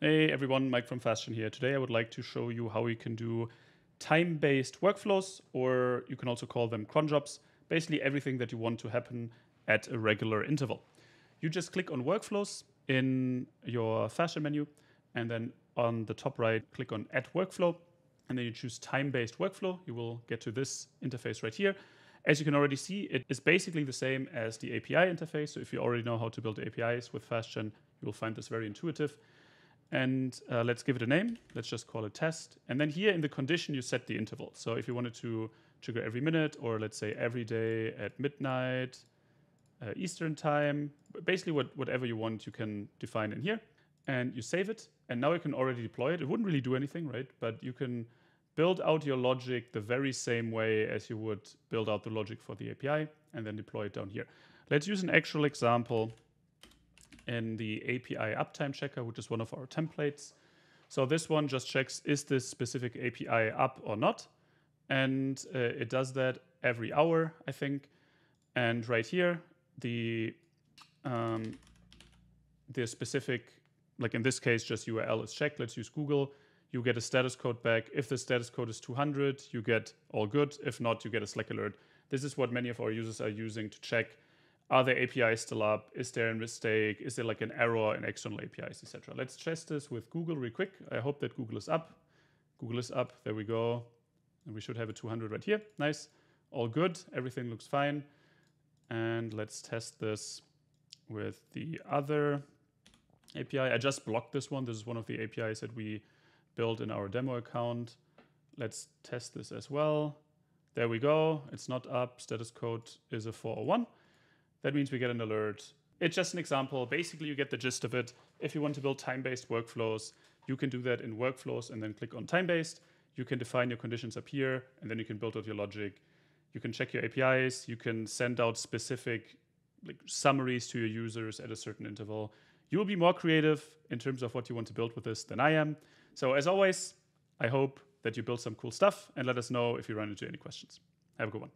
Hey everyone, Mike from Fastgen here. Today I would like to show you how we can do time-based workflows, or you can also call them cron jobs. Basically everything that you want to happen at a regular interval. You just click on workflows in your Fastgen menu, and then on the top right, click on add workflow, and then you choose time-based workflow. You will get to this interface right here. As you can already see, it is basically the same as the API interface. So if you already know how to build APIs with Fastgen, you will find this very intuitive. And let's give it a name. Let's just call it test. And then here in the condition, you set the interval. So if you wanted to trigger every minute, or let's say every day at midnight, Eastern time, basically whatever you want, you can define in here. And you save it. And now you can already deploy it. It wouldn't really do anything, right? But you can build out your logic the very same way as you would build out the logic for the API and then deploy it down here. Let's use an actual example in the API uptime checker, which is one of our templates. So this one just checks, is this specific API up or not? And it does that every hour, I think. And right here, the specific, like in this case, just URL is checked. Let's use Google. You get a status code back. If the status code is 200, you get all good. If not, you get a Slack alert. This is what many of our users are using to check, are their APIs still up? Is there a mistake? Is there like an error in external APIs, etc.? Let's test this with Google real quick. I hope that Google is up. Google is up. There we go. And we should have a 200 right here. Nice. All good. Everything looks fine. And let's test this with the other API. I just blocked this one. This is one of the APIs that we built in our demo account. Let's test this as well. There we go. It's not up. Status code is a 401. That means we get an alert. It's just an example. Basically, you get the gist of it. If you want to build time-based workflows, you can do that in workflows and then click on time-based. You can define your conditions up here, and then you can build out your logic. You can check your APIs. You can send out specific summaries to your users at a certain interval. You will be more creative in terms of what you want to build with this than I am. So as always, I hope that you build some cool stuff, and let us know if you run into any questions. Have a good one.